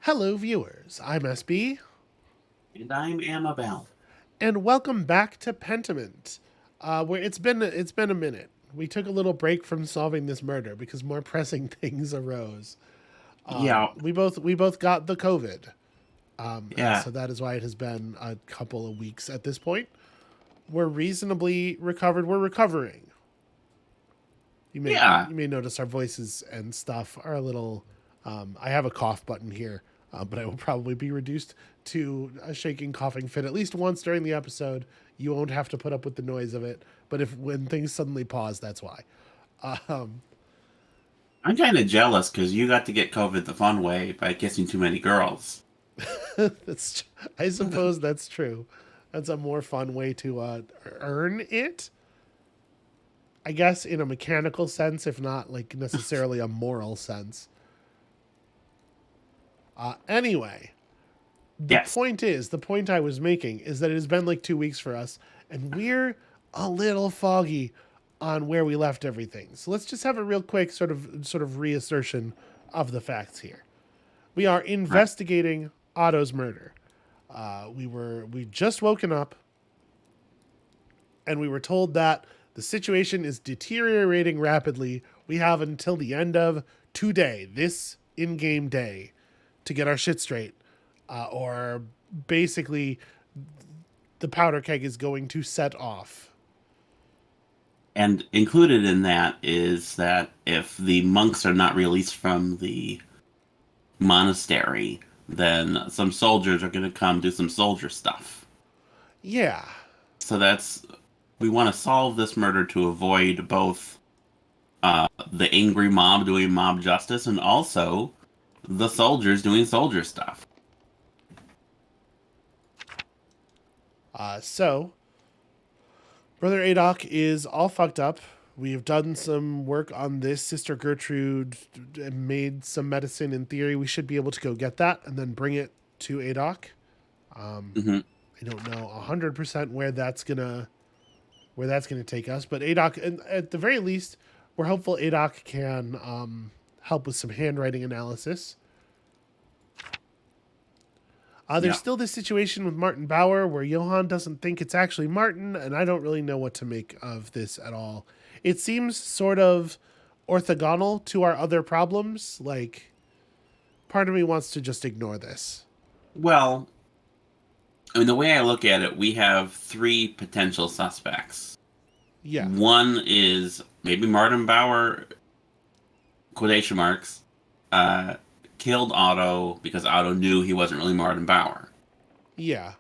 Hello, viewers. I'm SB, And I'm Amabel. and welcome back to Pentiment. Where it's been a minute. We took a little break from solving this murder because more pressing things arose. Yeah, We both got the COVID, and yeah, so that is why it has been a couple of weeks at this point. We're reasonably recovered. We're recovering. You may yeah. you may notice our voices and stuff are a little. I have a cough button here, but I will probably be reduced to a shaking, coughing fit at least once during the episode. You won't have to put up with the noise of it, but if when things suddenly pause, that's why. Um, I'm kind of jealous because you got to get COVID the fun way by kissing too many girls. that's I suppose that's true. That's a more fun way to earn it, I guess, in a mechanical sense, if not like necessarily a moral sense. Anyway, Yes. the point I was making is that it has been like 2 weeks for us, and we're a little foggy on where we left everything. So let's just have a real quick sort of reassertion of the facts here. We are Right. investigating Otto's murder. We just woken up, and we were told that the situation is deteriorating rapidly. We have until the end of today, this in-game day, to get our shit straight, or basically the powder keg is going to set off. And included in that is that if the monks are not released from the monastery, then some soldiers are going to come do some soldier stuff. Yeah. So we want to solve this murder to avoid both the angry mob doing mob justice and also the soldiers doing soldier stuff. So, Brother Adok is all fucked up. We've done some work on this. Sister Gertrude made some medicine. In theory, we should be able to go get that and then bring it to Adok. Hmm. I don't know 100% where that's gonna take us, but Adok, at the very least, we're hopeful Adok can help with some handwriting analysis. There's Yeah. still this situation with Martin Bauer where Johann doesn't think it's actually Martin, and I don't really know what to make of this at all. It seems sort of orthogonal to our other problems. Like, part of me wants to just ignore this. Well, I mean, the way I look at it, we have three potential suspects. Yeah. One is maybe Martin Bauer, quotation marks, uh, killed Otto because Otto knew he wasn't really Martin Bauer. Yeah.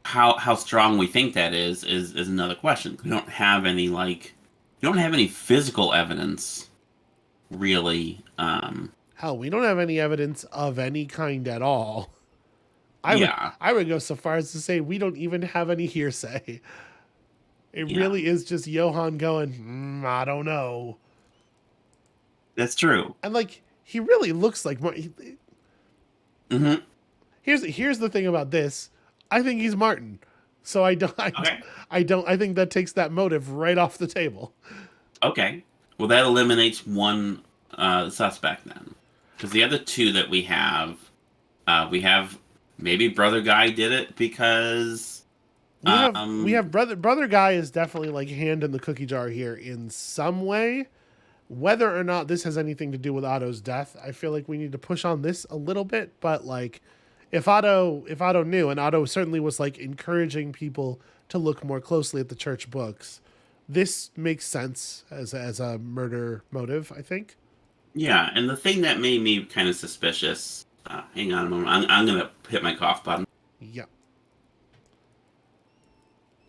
How strong we think that is another question. We don't have any you don't have any physical evidence really. Hell, we don't have any evidence of any kind at all. I would Yeah, I would go so far as to say we don't even have any hearsay. It yeah, really is just Johann going, I don't know. that's true. And like he really looks like Hmm. here's the thing about this. I think he's Martin. So Okay, I think that takes that motive right off the table. okay. Well, that eliminates one suspect then, because the other two that we have maybe brother guy did it because We have brother guy is definitely like hand in the cookie jar here in some way. Whether or not this has anything to do with Otto's death, I feel like we need to push on this a little bit, but like if Otto knew, and Otto certainly was like encouraging people to look more closely at the church books, this makes sense as a murder motive, I think. yeah. And the thing that made me kind of suspicious. Hang on a moment. I'm gonna hit my cough button. Yeah.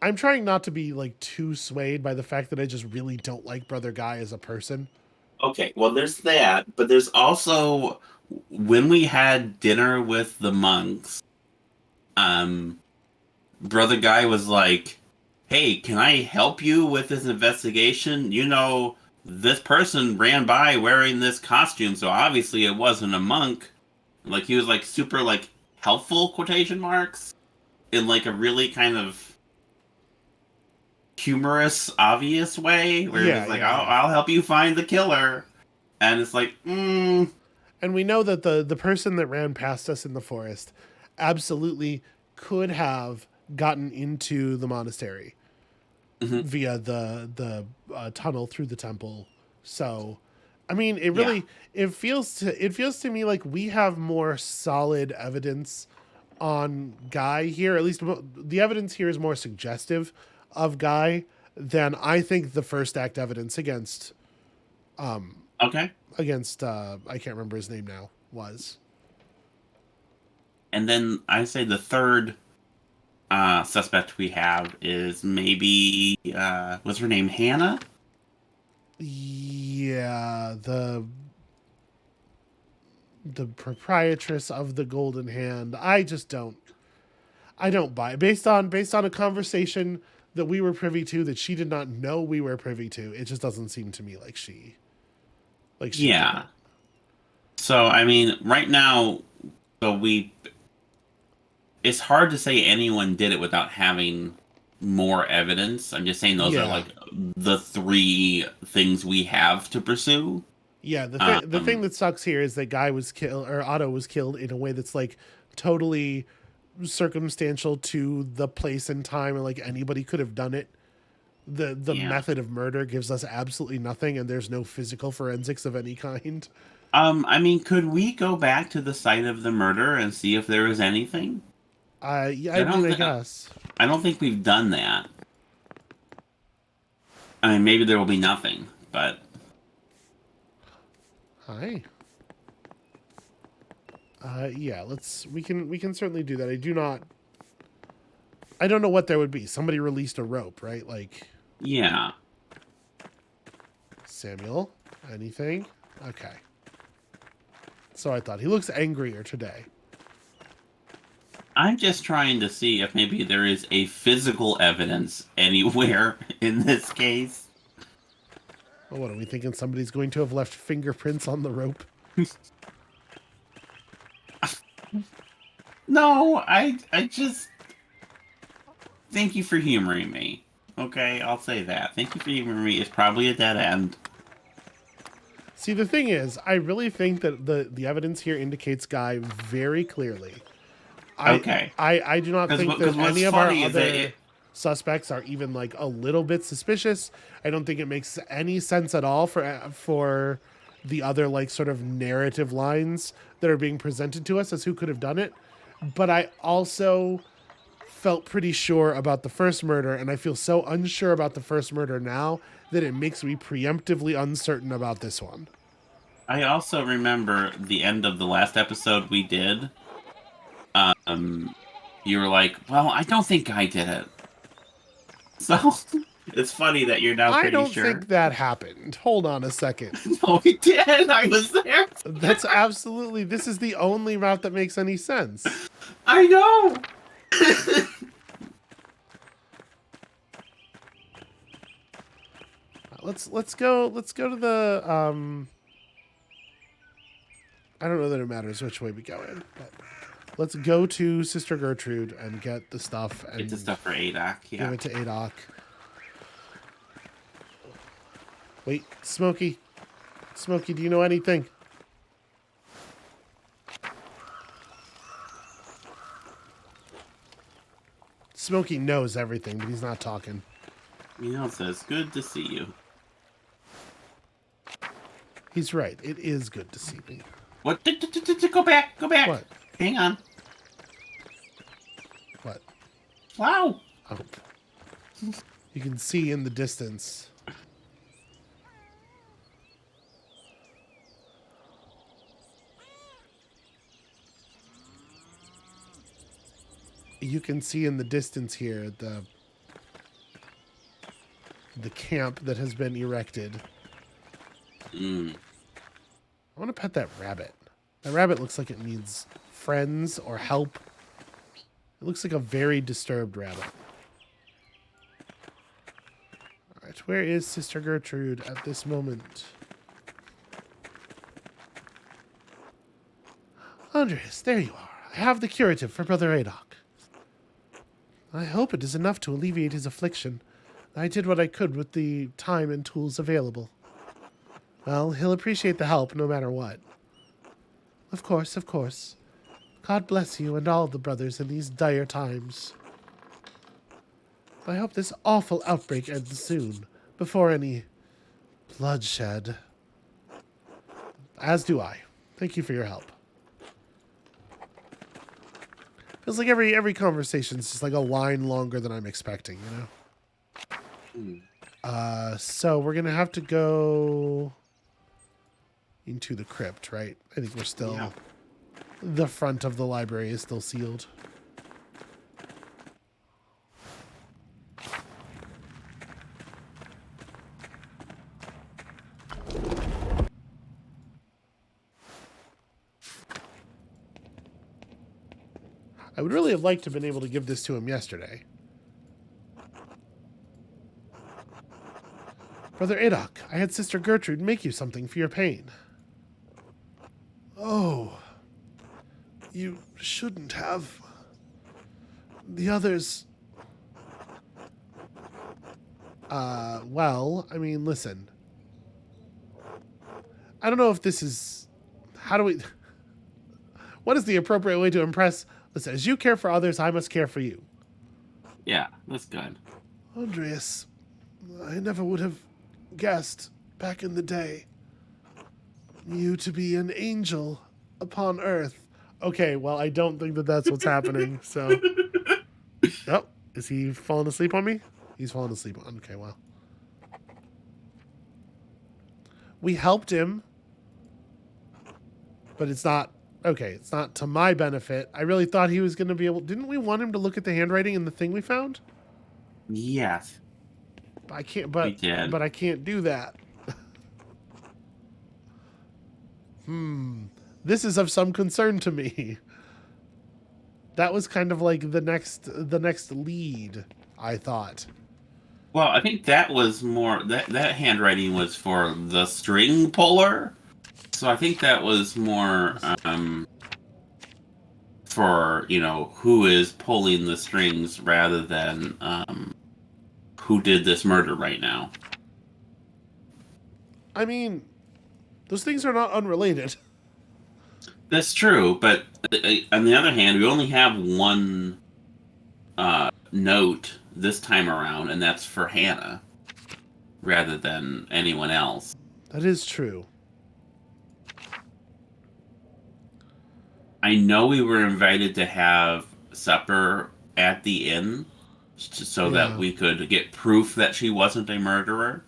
I'm trying not to be like too swayed by the fact that I just really don't like Brother Guy as a person. Okay, well, there's that, but there's also when we had dinner with the monks. Um, brother guy was like, "Hey, can I help you with this investigation? You know, this person ran by wearing this costume, so obviously it wasn't a monk." Like he was like super like helpful quotation marks in like a really kind of humorous, obvious way, where Yeah, he's like, yeah, "I'll yeah. I'll help you find the killer," and it's like, And we know that the person that ran past us in the forest absolutely could have gotten into the monastery via the tunnel through the temple. So, I mean, it feels to me like we have more solid evidence on Guy here. At least the evidence here is more suggestive of Guy than I think the first act evidence against Okay. I can't remember his name now was. And then I say the third suspect we have is maybe what's her name, Hannah? Yeah, the proprietress of the Golden Hand. I don't buy it. Based on a conversation that we were privy to that she did not know we were privy to. It just doesn't seem to me like she did it. So I mean, right now, it's hard to say anyone did it without having more evidence. I'm just saying those are like the three things we have to pursue. Yeah, the thing that sucks here is that Guy was killed, or Otto was killed in a way that's like totally circumstantial to the place and time, and like anybody could have done it. The method of murder gives us absolutely nothing, and there's no physical forensics of any kind. I mean, could we go back to the site of the murder and see if there was anything? Yeah, I guess. I don't think we've done that. I mean, maybe there will be nothing, but Hi. Yeah, we can certainly do that. I don't know what there would be. Somebody released a rope, right? Like, yeah. Samuel, anything? Okay. So I thought he looks angrier today. I'm just trying to see if maybe there is a physical evidence anywhere in this case. Well, what are we thinking? Somebody's going to have left fingerprints on the rope? No, I just thank you for humoring me. Okay, I'll say that. Thank you for humoring me. It's probably a dead end. See, the thing is, I really think that the evidence here indicates Guy very clearly. I do not think that any of our other suspects are even like a little bit suspicious. I don't think it makes any sense at all for the other like sort of narrative lines that are being presented to us as who could have done it. But I also felt pretty sure about the first murder, and I feel so unsure about the first murder now that it makes me preemptively uncertain about this one. I also remember the end of the last episode we did. You were like, well, I don't think I did it. So, it's funny that you're now pretty sure. I don't think that happened. Hold on a second. No, we did. I was there. This is the only route that makes any sense. I know. Let's go to the I don't know that it matters which way we go in, but let's go to Sister Gertrude and get the stuff. And get the stuff for Adok, yeah. Give it to Adok. Wait, Smokey. Smokey, do you know anything? Smokey knows everything, but he's not talking. Meow says, good to see you. He's right. It is good to see me. What? Go back. Go back. What? Hang on. What? Wow. Oh. You can see in the distance. You can see in the distance here the camp that has been erected. I want to pet that rabbit. That rabbit looks like it needs friends or help. It looks like a very disturbed rabbit. All right, where is Sister Gertrude at this moment? Andres, there you are. I have the curative for Brother Adok. I hope it is enough to alleviate his affliction. I did what I could with the time and tools available. Well, he'll appreciate the help no matter what. Of course, of course. God bless you and all the brothers in these dire times. I hope this awful outbreak ends soon, before any bloodshed. As do I. Thank you for your help. Feels like every conversation's just like a line longer than I'm expecting, you know? So we're gonna have to go into the crypt, right? I think we're still... Yeah. The front of the library is still sealed. I would really have liked to have been able to give this to him yesterday. Brother Adok, I had Sister Gertrude make you something for your pain. Oh, you shouldn't have. The others... well, I mean, listen. I don't know if this is... How do we... What is the appropriate way to impress... Listen, as you care for others, I must care for you. Yeah, that's good. Andreas, I never would have guessed back in the day you to be an angel upon earth. Okay, well, I don't think that that's what's happening, so... Oh, is he falling asleep on me? He's falling asleep. Okay, well. We helped him, but it's not... Okay, it's not to my benefit. I really thought he was going to be able... Didn't we want him to look at the handwriting in the thing we found? Yes. I can't, We did. but I can't do that. This is of some concern to me. That was kind of like the next lead, I thought. Well, I think that was more that handwriting was for the string puller. So I think that was more for, you know, who is pulling the strings rather than who did this murder right now. I mean, those things are not unrelated. That's true, but on the other hand, we only have one note this time around, and that's for Hannah rather than anyone else. That is true. I know we were invited to have supper at the inn so that we could get proof that she wasn't a murderer.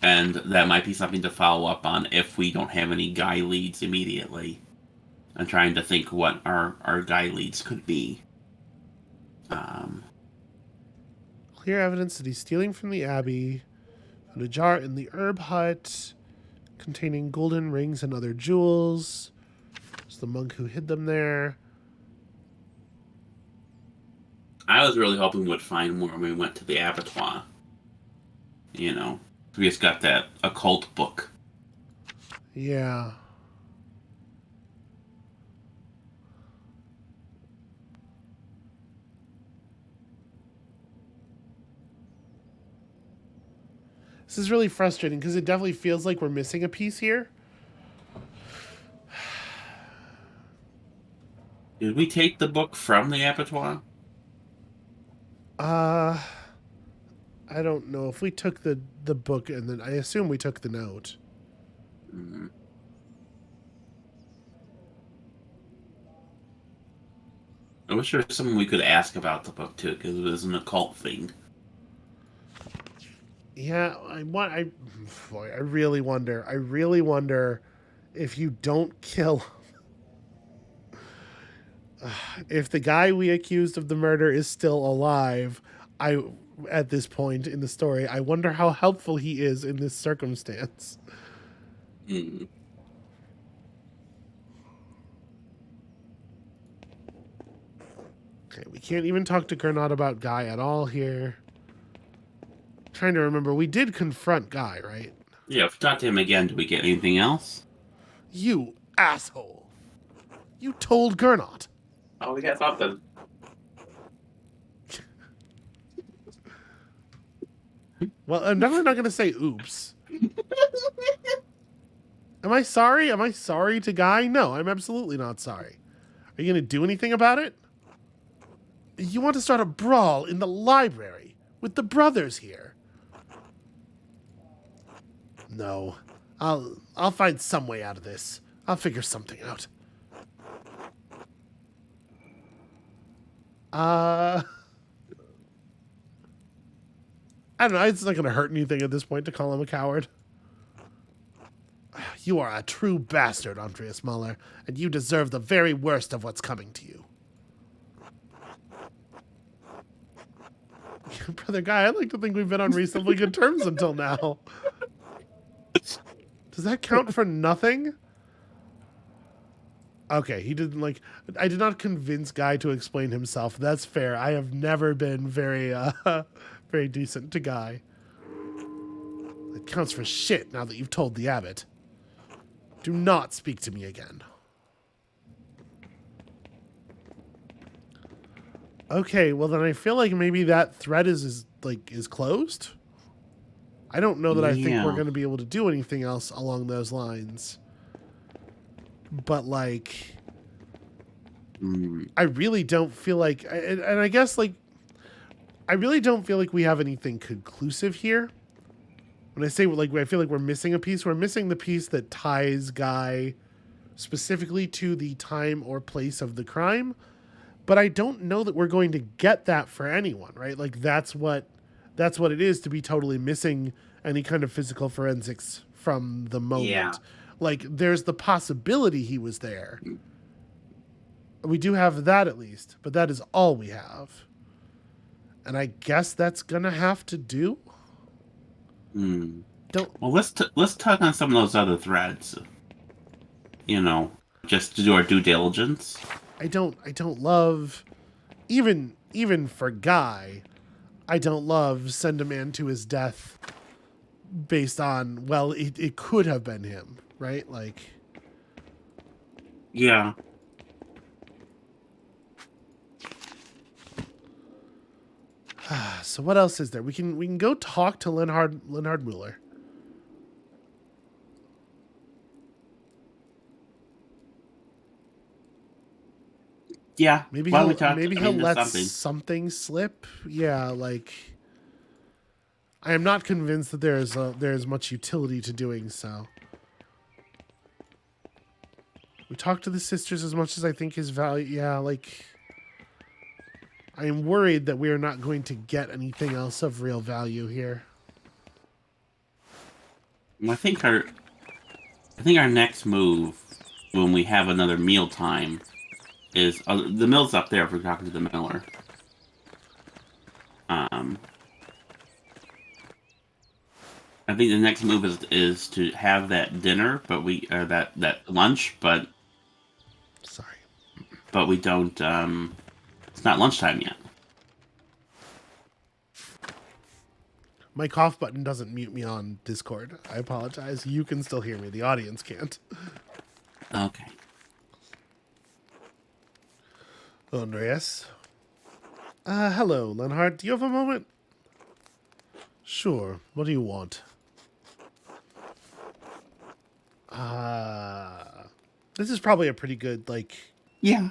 And that might be something to follow up on if we don't have any guy leads immediately. I'm trying to think what our guy leads could be. Clear evidence that he's stealing from the abbey. Found a jar in the herb hut containing golden rings and other jewels. It's the monk who hid them there. I was really hoping we would find more when we went to the abattoir. You know, we just got that occult book. Yeah. This is really frustrating because it definitely feels like we're missing a piece here. Did we take the book from the abattoir? I don't know if we took the book and then I assume we took the note. Mm-hmm. I wish there was someone we could ask about the book too, because it was an occult thing. Yeah, I really wonder. I really wonder if you don't kill. If the guy we accused of the murder is still alive, at this point in the story, I wonder how helpful he is in this circumstance. Mm. Okay, we can't even talk to Gernot about Guy at all here. Trying to remember, we did confront Guy, right? Yeah, if we talk to him again, do we get anything else? You asshole. You told Gernot. Oh, we got something. Well, I'm definitely not going to say oops. Am I sorry? Am I sorry to Guy? No, I'm absolutely not sorry. Are you going to do anything about it? You want to start a brawl in the library with the brothers here? No. I'll find some way out of this. I'll figure something out. I don't know. It's not going to hurt anything at this point to call him a coward. You are a true bastard, Andreas Mahler, and you deserve the very worst of what's coming to you. Brother Guy, I'd like to think we've been on reasonably good terms until now. Does that count for nothing? Okay, he didn't like... I did not convince Guy to explain himself. That's fair. I have never been very, very decent to Guy. It counts for shit now that you've told the abbot. Do not speak to me again. Okay, well then I feel like maybe that thread is closed. I don't know that I think we're going to be able to do anything else along those lines. But like, I really don't feel like, and I guess like, I really don't feel like we have anything conclusive here. When I say like, I feel like we're missing a piece. We're missing the piece that ties Guy specifically to the time or place of the crime. But I don't know that we're going to get that for anyone, right? Like that's what it is to be totally missing any kind of physical forensics from the moment. Yeah. Like there's the possibility he was there. We do have that at least, but that is all we have. And I guess that's gonna have to do. Well, let's talk on some of those other threads. You know, just to do our due diligence. I don't love, even for Guy, I don't love send a man to his death based on, well, it could have been him, right? Like, yeah. So what else is there? We can go talk to Leonhard Mueller. Yeah. Maybe he'll let something slip. Yeah, like I am not convinced that there's much utility to doing so. We talk to the sisters as much as I think is value. Yeah, like I am worried that we are not going to get anything else of real value here. I think our next move when we have another meal time is the mill's up there if we're talking to the miller. I think the next move is to have that dinner, but that lunch, but sorry, but we don't. It's not lunchtime yet. My cough button doesn't mute me on Discord. I apologize. You can still hear me. The audience can't. Okay. Andreas. Hello, Leonhard. Do you have a moment? Sure. What do you want? This is probably a pretty good, like... Yeah.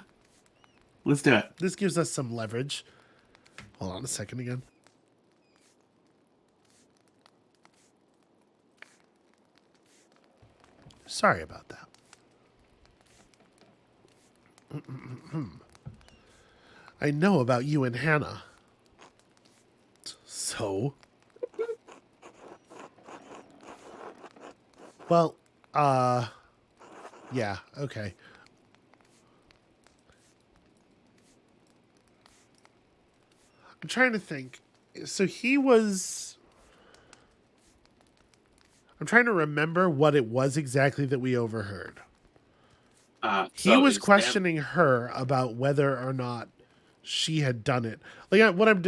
Let's do it. This gives us some leverage. Hold on a second again. Sorry about that. I know about you and Hannah. So? Well, yeah, okay. I'm trying to think. So he was... I'm trying to remember what it was exactly that we overheard. He was questioning her about whether or not she had done it. Like what I'm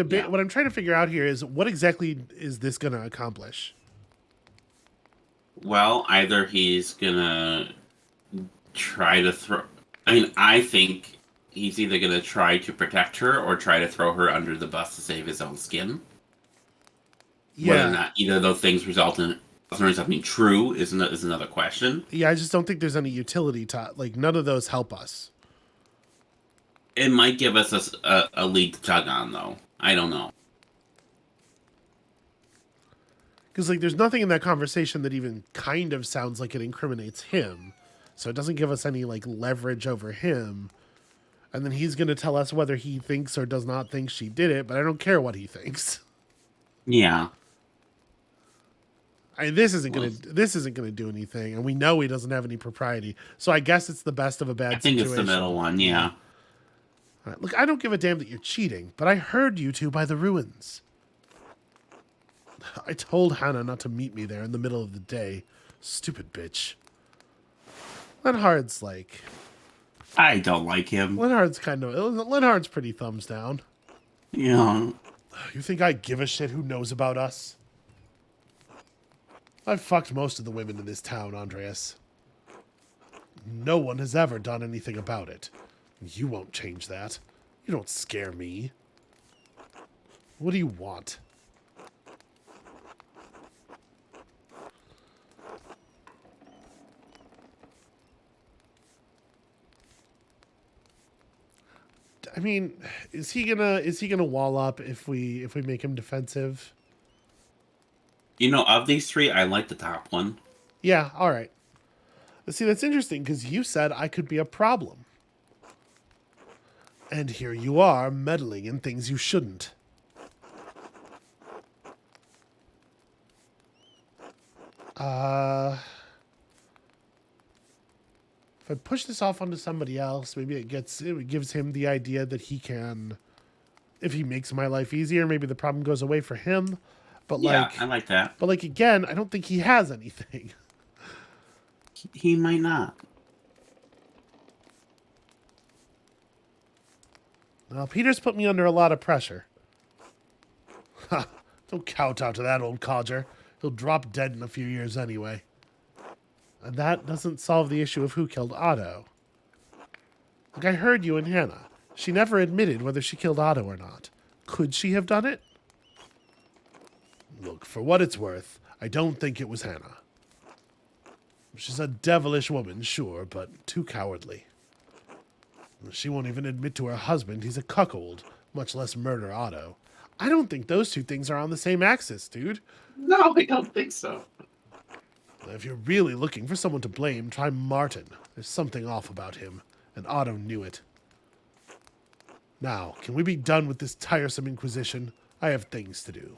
trying to figure out here is what exactly is this going to accomplish? Well, either he's gonna try to throw. I mean, I think he's either gonna try to protect her or try to throw her under the bus to save his own skin. Yeah. Whether or not either of those things result in Crossroads having true is another question. Yeah, I just don't think there's any utility to like none of those help us. It might give us a lead to tug on, though. I don't know. Because like there's nothing in that conversation that even kind of sounds like it incriminates him. So it doesn't give us any like leverage over him. And then he's going to tell us whether he thinks or does not think she did it, but I don't care what he thinks. Yeah. I mean, this isn't gonna do anything, and we know he doesn't have any propriety. So I guess it's the best of a bad I think situation. it's the middle one, yeah. All right, look, I don't give a damn that you're cheating, but I heard you two by the ruins. I told Hannah not to meet me there in the middle of the day. Stupid bitch. Lenhard's like... I don't like him. Lenhard's pretty thumbs down. Yeah. You think I give a shit who knows about us? I've fucked most of the women in this town, Andreas. No one has ever done anything about it. You won't change that. You don't scare me. What do you want? I mean, is he gonna wall up if we make him defensive? You know, of these three, I like the top one. Yeah, all right. See, that's interesting because you said I could be a problem. And here you are meddling in things you shouldn't. If I push this off onto somebody else, maybe it gives him the idea that he can, if he makes my life easier, maybe the problem goes away for him. But yeah, I like that. But like again, I don't think he has anything. He might not. Well, Peter's put me under a lot of pressure. Ha! Don't kowtow to that old codger. He'll drop dead in a few years anyway. And that doesn't solve the issue of who killed Otto. Like I heard you and Hannah. She never admitted whether she killed Otto or not. Could she have done it? Look, for what it's worth, I don't think it was Hannah. She's a devilish woman, sure, but too cowardly. She won't even admit to her husband he's a cuckold, much less murder Otto. I don't think those two things are on the same axis, dude. No, I don't think so. If you're really looking for someone to blame, try Martin. There's something off about him, and Otto knew it. Now, can we be done with this tiresome inquisition? I have things to do.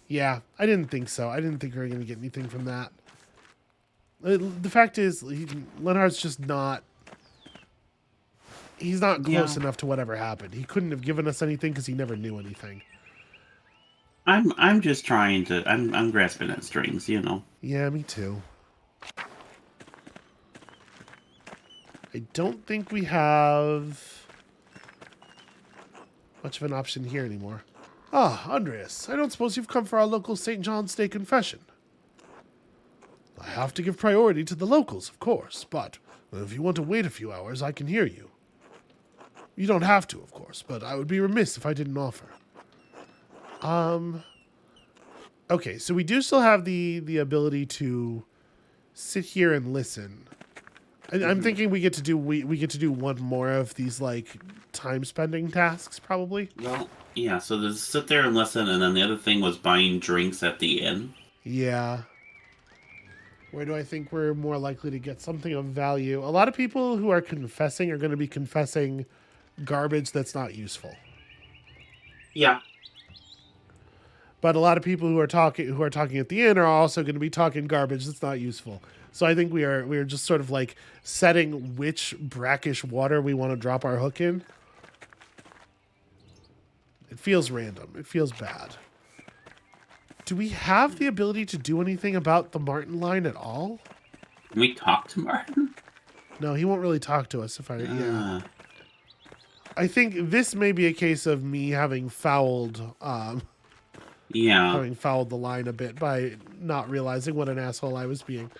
Yeah, I didn't think so. I didn't think we were going to get anything from that. The fact is, Lenhard's just not... He's not close enough to whatever happened. He couldn't have given us anything because he never knew anything. I'm just trying to... I'm grasping at strings, you know. Yeah, me too. I don't think we have much of an option here anymore. Ah, Andreas, I don't suppose you've come for our local St. John's Day confession. I have to give priority to the locals, of course, but if you want to wait a few hours, I can hear you. You don't have to, of course, but I would be remiss if I didn't offer. Okay, so we do still have the ability to sit here and listen. I'm thinking we get to do one more of these like time spending tasks probably. Well, yeah. So there's sit there and listen, and then the other thing was buying drinks at the inn. Yeah. Where do I think we're more likely to get something of value? A lot of people who are confessing are going to be confessing garbage that's not useful. Yeah. But a lot of people who are talking at the inn are also going to be talking garbage that's not useful. So I think we are just sort of like setting which brackish water we want to drop our hook in. It feels random. It feels bad. Do we have the ability to do anything about the Martin line at all? Can we talk to Martin? No, he won't really talk to us yeah. I think this may be a case of me having fouled having fouled the line a bit by not realizing what an asshole I was being.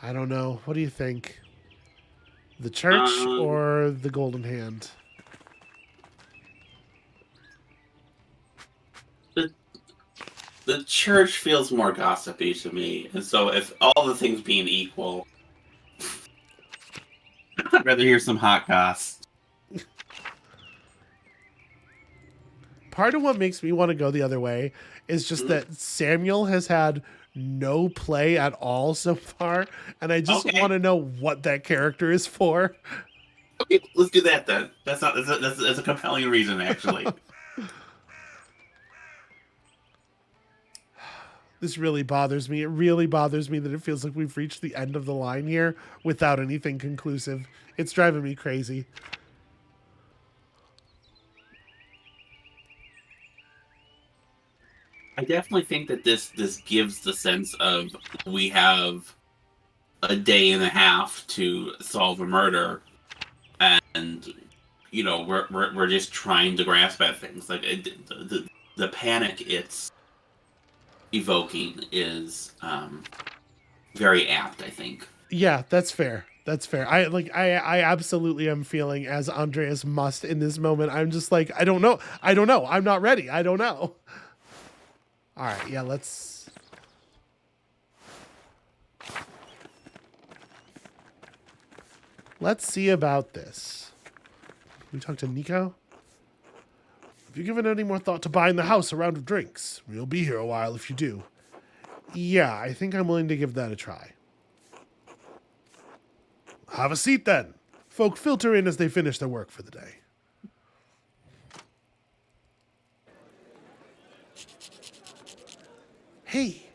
I don't know. What do you think? The church Um, or the golden hand? the the church feels more gossipy to me, and so if all the things being equal, I'd rather hear some hot goss. Part of what makes me want to go the other way is just Mhm. that Samuel has had no play at all so far, and I just want Okay, to know what that character is for. okay, let's do that then. That's not that's a compelling reason actually. This really bothers me. It really bothers me that it feels like we've reached the end of the line here without anything conclusive. It's driving me crazy. I definitely think that this gives the sense of we have a day and a half to solve a murder, and we're just trying to grasp at things like the panic it's evoking is very apt, I think. Yeah, that's fair. That's fair. I absolutely am feeling as Andreas must in this moment. I'm just like, I don't know. I don't know. I'm not ready. I don't know. All right, yeah, let's see about this. Can we talk to Nico? Have you given any more thought to buying the house a round of drinks? We'll be here a while if you do. Yeah, I think I'm willing to give that a try. Have a seat then. Folk filter in as they finish their work for the day. Hey,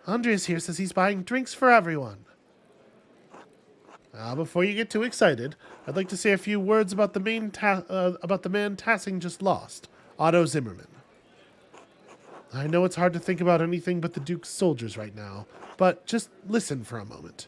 Andres here says he's buying drinks for everyone. Before you get too excited, I'd like to say a few words about about the man Tassing just lost, Otto Zimmerman. I know it's hard to think about anything but the Duke's soldiers right now, but just listen for a moment.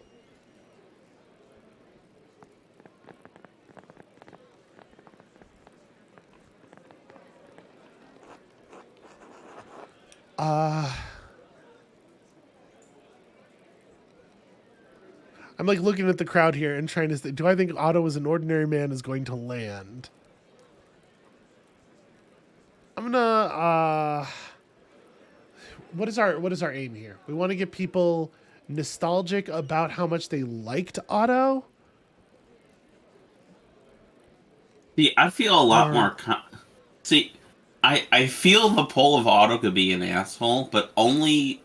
I'm like looking at the crowd here and trying to think, do I think Otto as an ordinary man is going to land? I'm gonna what is our aim here? We want to get people nostalgic about how much they liked Otto? See, I feel a lot Or more. See, I feel the pull of Otto could be an asshole, but only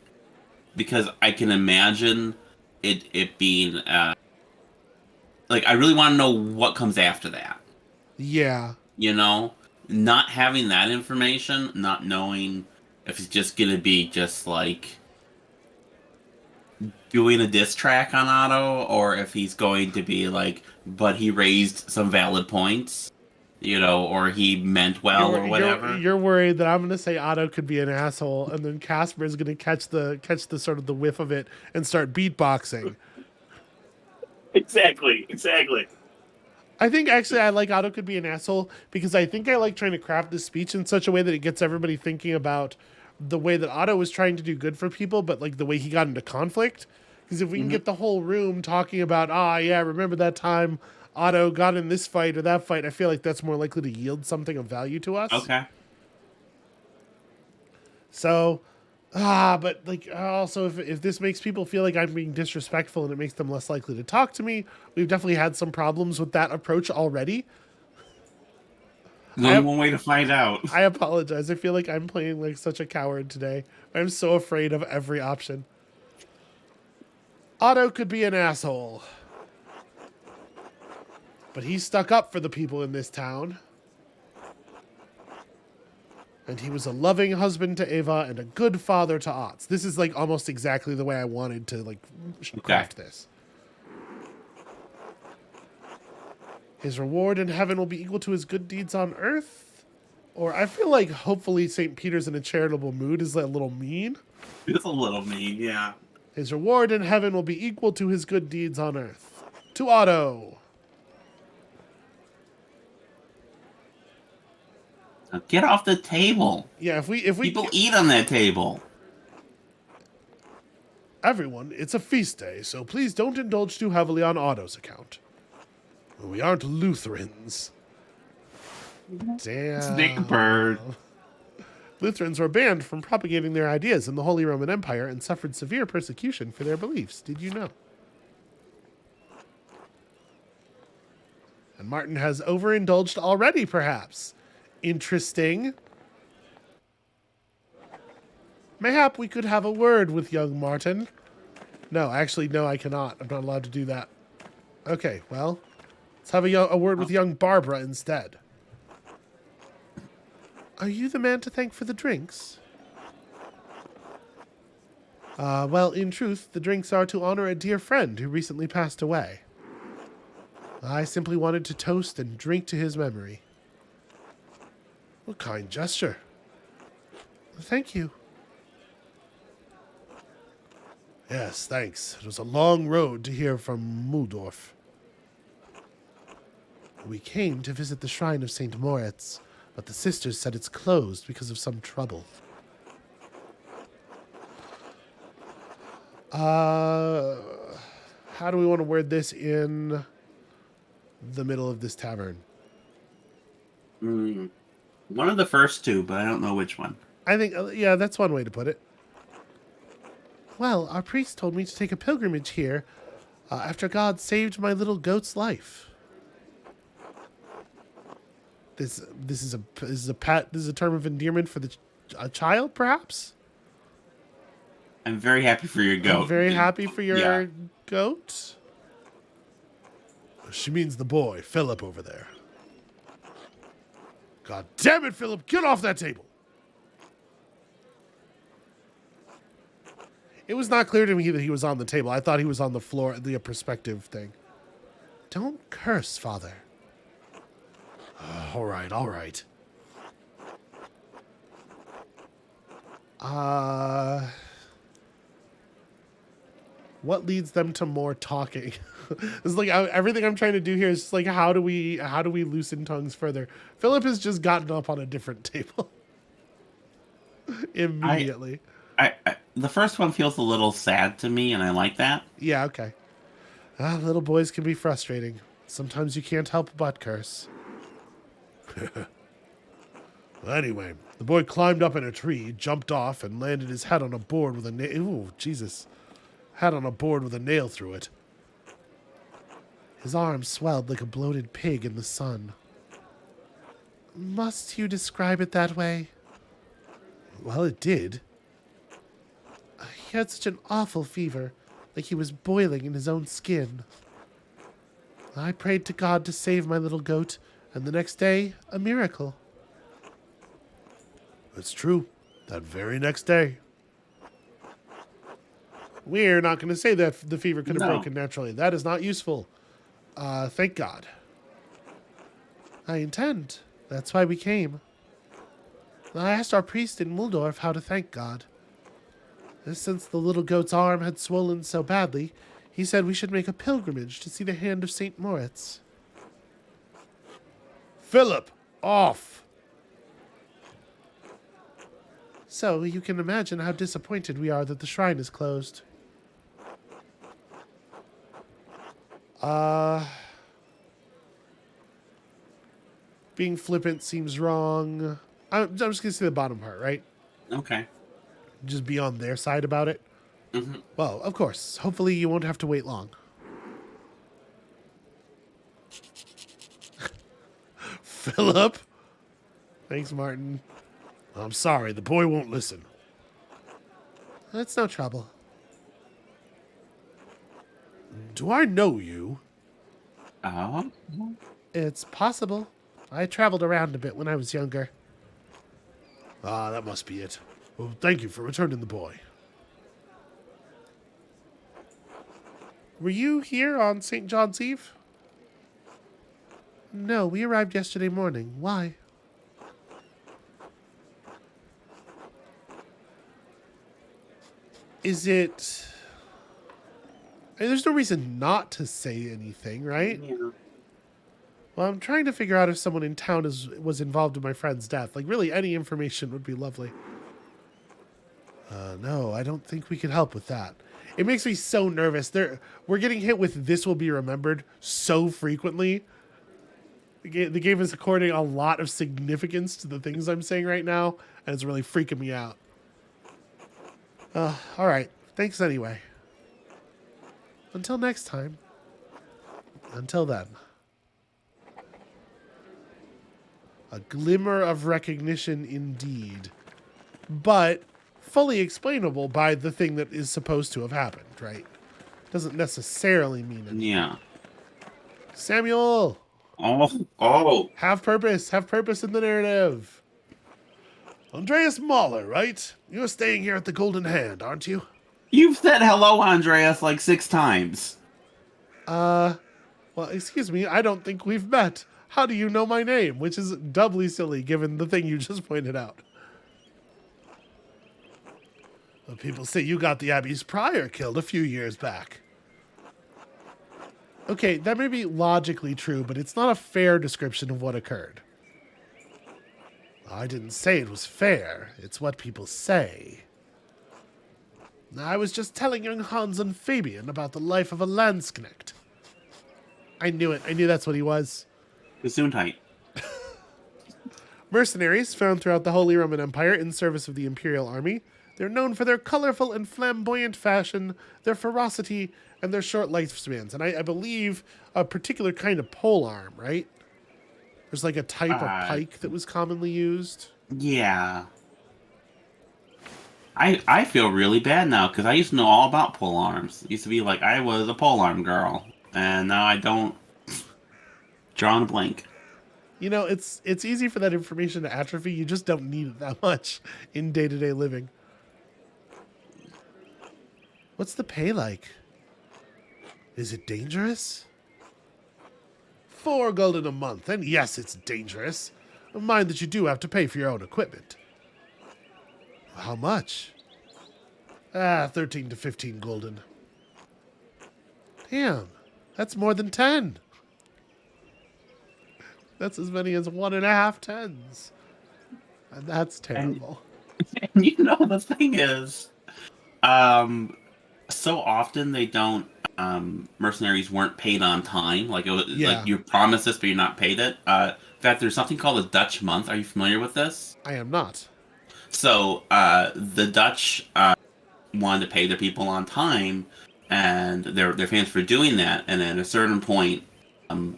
because I can imagine it being like I really want to know what comes after that. yeah. You know, not having that information, not knowing if it's just gonna be just like doing a diss track on Otto, or if he's going to be like, but he raised some valid points, or he meant well You're or you're whatever. you're worried that I'm gonna say Otto could be an asshole, and then Casper is gonna catch the sort of the whiff of it and start beatboxing. Exactly, exactly. I think actually I like Otto could be an asshole because I think I like trying to craft this speech in such a way that it gets everybody thinking about the way that Otto was trying to do good for people, but like the way he got into conflict. Because if we can Hmm. get the whole room talking about, yeah, remember that time Otto got in this fight or that fight, I feel like that's more likely to yield something of value to us. Okay. So, but like also if this makes people feel like I'm being disrespectful and it makes them less likely to talk to me, we've definitely had some problems with that approach already. There's I only have one way to find out. I apologize. I feel like I'm playing like such a coward today. I'm so afraid of every option. Otto could be an asshole, but he stuck up for the people in this town. And he was a loving husband to Ava and a good father to Otz. This is like almost exactly the way I wanted to like Okay. craft this. His reward in heaven will be equal to his good deeds on earth. Or I feel like hopefully St. Peter's in a charitable mood is a little mean. It's a little mean, yeah. His reward in heaven will be equal to his good deeds on earth. To Otto. Now get off the table. Yeah, if we People eat on that table. Everyone, it's a feast day, so please don't indulge too heavily on Otto's account. We aren't Lutherans. Snake bird. Damn. Lutherans were banned from propagating their ideas in the Holy Roman Empire and suffered severe persecution for their beliefs. Did you know? And Martin has overindulged already, perhaps. Interesting. Mayhap we could have a word with young Martin. No, actually, no, I cannot. I'm not allowed to do that. Okay, well, let's have a word with young Barbara instead. Are you the man to thank for the drinks? Well, in truth, the drinks are to honor a dear friend who recently passed away. I simply wanted to toast and drink to his memory. What kind gesture. Thank you. Yes, thanks. It was a long road to here from Muldorf. We came to visit the shrine of St. Moritz, but the sisters said it's closed because of some trouble. How do we want to word this in the middle of this tavern? One of the first two, but I don't know which one. I think, yeah, that's one way to put it. Well, our priest told me to take a pilgrimage here after God saved my little goat's life. This is a term of endearment for a child, perhaps. I'm very happy for your goat. I'm very happy for your goat. She means the boy, Philip, over there. God damn it, Philip! Get off that table! It was not clear to me that he was on the table. I thought he was on the floor, the perspective thing. Don't curse, Father. All right, all right. What leads them to more talking? It's like everything I'm trying to do here is just like how do we loosen tongues further? Philip has just gotten up on a different table immediately. I the first one feels a little sad to me, and I like that. Yeah, okay. Little boys can be frustrating. Sometimes you can't help but curse. Anyway, the boy climbed up in a tree, jumped off, and landed his head on a board with a nail. Ooh, Jesus. Head on a board with a nail through it. His arm swelled like a bloated pig in the sun. Must you describe it that way? Well, it did. He had such an awful fever, like he was boiling in his own skin. I prayed to God to save my little goat, and the next day, a miracle. It's true. That very next day. We're not going to say that the fever could have broken naturally. That is not useful. Thank God. I intend. That's why we came. I asked our priest in Muldorf how to thank God. Since the little goat's arm had swollen so badly, he said we should make a pilgrimage to see the hand of St. Moritz. Philip, off! So you can imagine how disappointed we are that the shrine is closed. Being flippant seems wrong. I'm just going to say the bottom part, right? Okay. Just be on their side about it. Mm-hmm. Well, of course. Hopefully you won't have to wait long. Philip? Thanks, Martin. I'm sorry, the boy won't listen. That's no trouble. Do I know you? It's possible. I traveled around a bit when I was younger. That must be it. Well, thank you for returning the boy. Were you here on St. John's Eve? No, we arrived yesterday morning. Why? Is it... There's no reason not to say anything, right? Yeah. Well, I'm trying to figure out if someone in town was involved in my friend's death. Like, really, any information would be lovely. No, I don't think we can help with that. It makes me so nervous. We're getting hit with "this will be remembered" so frequently. The game is according a lot of significance to the things I'm saying right now, and it's really freaking me out. All right. Thanks anyway. Until next time. Until then. A glimmer of recognition indeed. But fully explainable by the thing that is supposed to have happened, right? Doesn't necessarily mean anything. Yeah. Samuel! Oh. Have purpose. Have purpose in the narrative. Andreas Mahler, right? You're staying here at the Golden Hand, aren't you? You've said hello, Andreas, like 6 times. Well, excuse me, I don't think we've met. How do you know my name? Which is doubly silly given the thing you just pointed out. Well, people say you got the Abbey's prior killed a few years back. Okay, that may be logically true, but it's not a fair description of what occurred. I didn't say it was fair. It's what people say. I was just telling young Hans and Fabian about the life of a Landsknecht. I knew it. I knew that's what he was. Gesundheit. Mercenaries found throughout the Holy Roman Empire in service of the Imperial Army. They're known for their colorful and flamboyant fashion, their ferocity, and their short lifespans. And I believe a particular kind of polearm, right? There's like a type of pike that was commonly used. Yeah. I feel really bad now because I used to know all about polearms. It used to be like I was a polearm girl, and now I don't. Draw on a blank. You know, it's easy for that information to atrophy. You just don't need it that much in day-to-day living. What's the pay like? Is it dangerous? 4 gulden a month, and yes, it's dangerous. Mind that you do have to pay for your own equipment. How much? 13 to 15 gulden. Damn, that's more than 10. That's as many as 1.5 tens. And that's terrible. And you know, the thing is, so often they don't, mercenaries weren't paid on time. Like, it was, like you promised this, but you're not paid it. In fact, there's something called a Dutch month. Are you familiar with this? I am not. So, the Dutch wanted to pay their people on time, and they're famous for doing that. And at a certain point,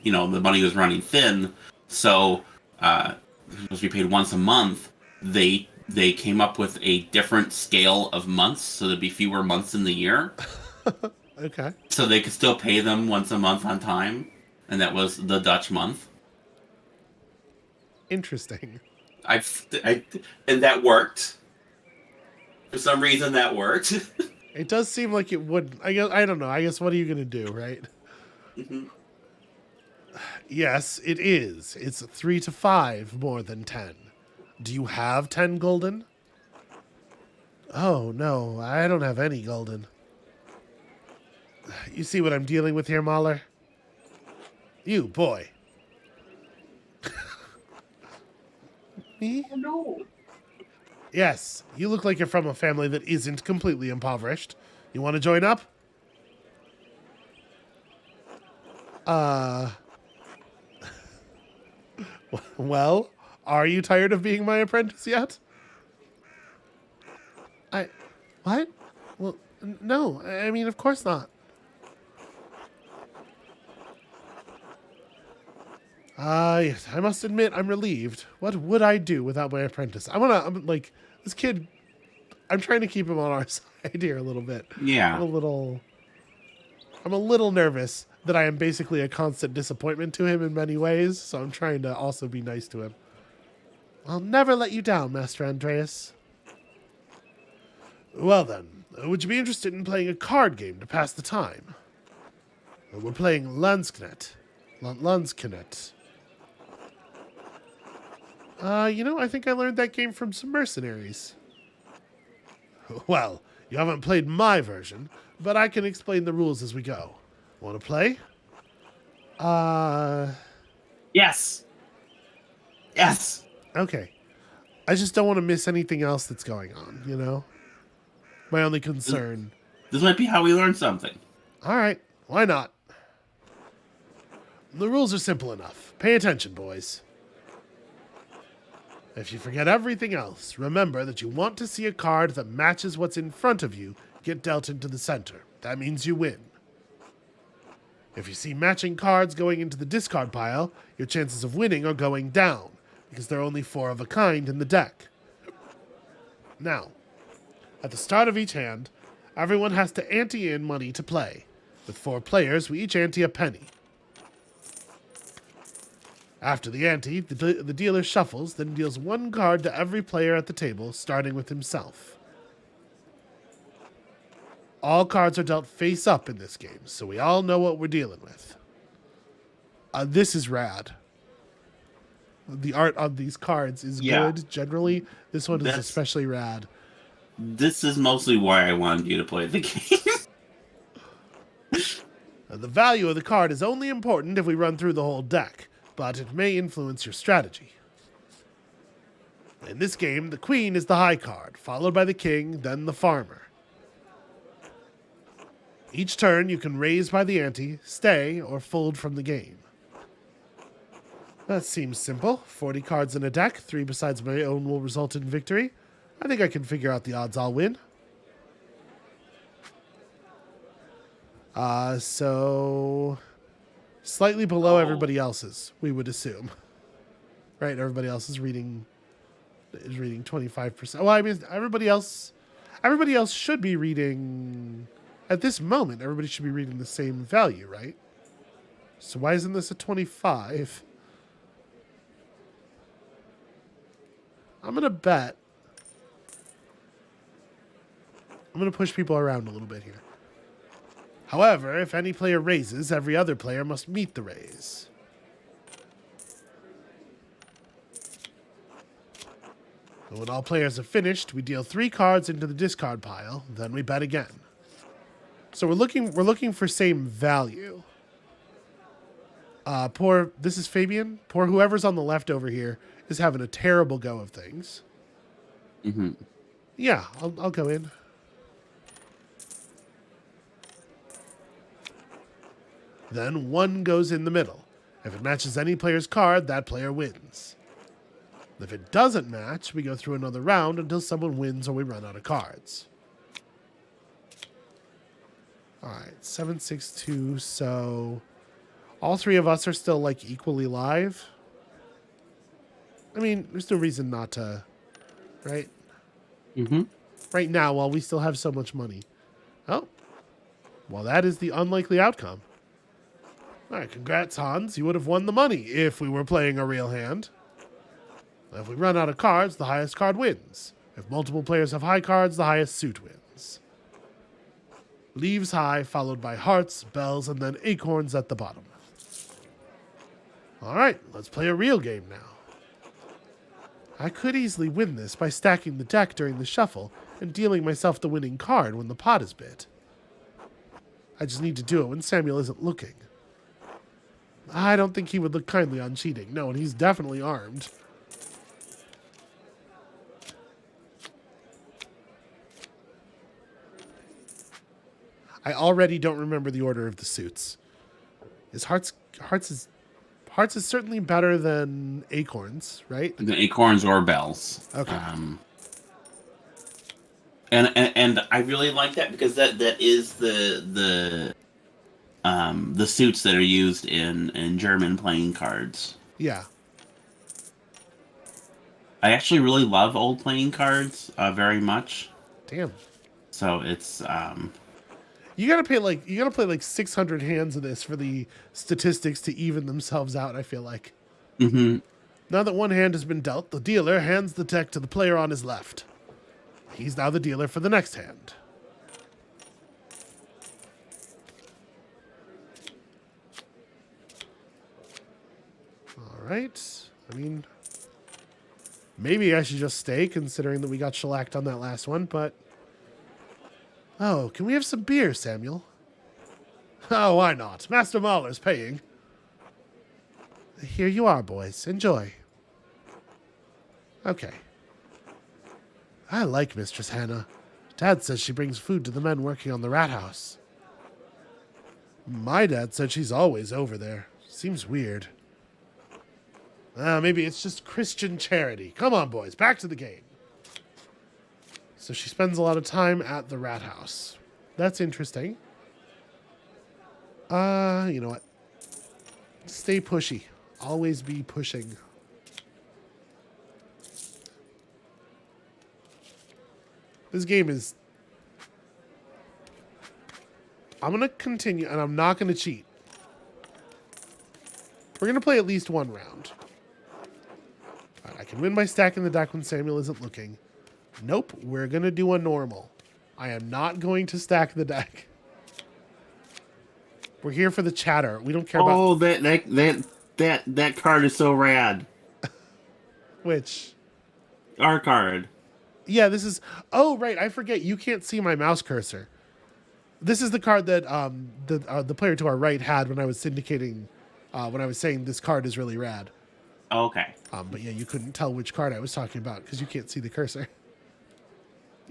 you know, the money was running thin, so supposed to be paid once a month. They came up with a different scale of months, so there'd be fewer months in the year. Okay. So they could still pay them once a month on time, and that was the Dutch month. Interesting. And that worked. For some reason, that worked. It does seem like it would. I don't know. I guess what are you gonna do, right? Mm-hmm. Yes, it is. It's 3 to 5 more than 10. Do you have 10 gulden? Oh no, I don't have any gulden. You see what I'm dealing with here, Mahler? You, boy. Me? Oh, no. Yes, you look like you're from a family that isn't completely impoverished. You want to join up? Well, are you tired of being my apprentice yet? What? Well, no, I mean, of course not. Yes, I must admit, I'm relieved. What would I do without my apprentice? I'm like, this kid, I'm trying to keep him on our side here a little bit. Yeah. I'm a little nervous that I am basically a constant disappointment to him in many ways, so I'm trying to also be nice to him. I'll never let you down, Master Andreas. Well then, would you be interested in playing a card game to pass the time? We're playing Landsknecht. Landsknecht. You know, I think I learned that game from some mercenaries. Well, you haven't played my version, but I can explain the rules as we go. Want to play? Yes. Yes. Okay. I just don't want to miss anything else that's going on, you know? My only concern. This might be how we learn something. All right, why not? The rules are simple enough. Pay attention, boys. If you forget everything else, remember that you want to see a card that matches what's in front of you get dealt into the center. That means you win. If you see matching cards going into the discard pile, your chances of winning are going down, because there are only 4 of a kind in the deck. Now, at the start of each hand, everyone has to ante in money to play. With 4 players, we each ante a penny. After the ante, the dealer shuffles, then deals 1 card to every player at the table, starting with himself. All cards are dealt face up in this game, so we all know what we're dealing with. This is rad. The art on these cards is good, generally. This one is especially rad. This is mostly why I wanted you to play the game. The value of the card is only important if we run through the whole deck, but it may influence your strategy. In this game, the queen is the high card, followed by the king, then the farmer. Each turn, you can raise by the ante, stay, or fold from the game. That seems simple. 40 cards in a deck, 3 besides my own will result in victory. I think I can figure out the odds I'll win. So slightly below everybody else's, we would assume. Right? Everybody else is reading 25%. Well, I mean, everybody else should be reading, at this moment, everybody should be reading the same value, right? So why isn't this a 25? I'm going to bet. I'm going to push people around a little bit here. However, if any player raises, every other player must meet the raise. And when all players have finished, we deal 3 cards into the discard pile, then we bet again. So we're looking for same value. This is Fabian. Poor whoever's on the left over here is having a terrible go of things. Mm-hmm. Yeah, I'll go in. Then 1 goes in the middle. If it matches any player's card, that player wins. If it doesn't match, we go through another round until someone wins or we run out of cards. Alright, 7-6-2, so all 3 of us are still like equally live. I mean, there's no reason not to, right? Mm-hmm. Right now, while we still have so much money. Oh, well, that is the unlikely outcome. All right, congrats, Hans. You would have won the money if we were playing a real hand. If we run out of cards, the highest card wins. If multiple players have high cards, the highest suit wins. Leaves high, followed by hearts, bells, and then acorns at the bottom. All right, let's play a real game now. I could easily win this by stacking the deck during the shuffle and dealing myself the winning card when the pot is bid. I just need to do it when Samuel isn't looking. I don't think he would look kindly on cheating. No, and he's definitely armed. I already don't remember the order of the suits. Hearts is certainly better than acorns, right? The acorns or bells. Okay. And I really like that because that is the suits that are used in German playing cards. Yeah. I actually really love old playing cards very much. Damn. So it's you gotta play like 600 hands of this for the statistics to even themselves out, I feel like. Mm-hmm. Now that 1 hand has been dealt, the dealer hands the deck to the player on his left. He's now the dealer for the next hand. All right. I mean, maybe I should just stay, considering that we got shellacked on that last one, but... Oh, can we have some beer, Samuel? Oh, why not? Master Mahler's paying. Here you are, boys. Enjoy. Okay. I like Mistress Hannah. Dad says she brings food to the men working on the rat house. My dad said she's always over there. Seems weird. Maybe it's just Christian charity. Come on, boys, back to the game. So she spends a lot of time at the rat house. That's interesting. You know what? Stay pushy. Always be pushing. This game is... I'm going to continue, and I'm not going to cheat. We're going to play at least one round. Right, I can win by stacking the deck when Samuel isn't looking. Nope, we're going to do a normal. I am not going to stack the deck. We're here for the chatter. We don't care about... Oh, that card is so rad. Which? Our card. Yeah, this is... Oh, right, I forget. You can't see my mouse cursor. This is the card that the player to our right had when I was syndicating, when I was saying this card is really rad. Okay. But yeah, you couldn't tell which card I was talking about because you can't see the cursor.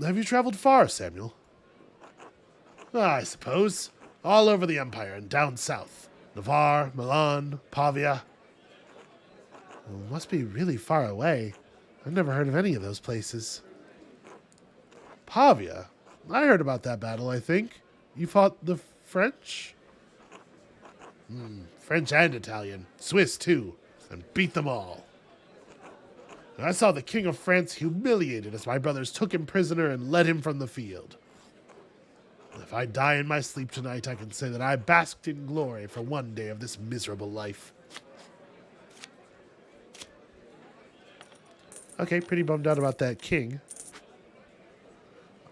Have you traveled far, Samuel? I suppose. All over the Empire and down south. Navarre, Milan, Pavia. Well, it must be really far away. I've never heard of any of those places. Pavia? I heard about that battle, I think. You fought the French? French and Italian. Swiss, too. And beat them all. And I saw the King of France humiliated as my brothers took him prisoner and led him from the field. If I die in my sleep tonight, I can say that I basked in glory for one day of this miserable life. Okay, pretty bummed out about that king.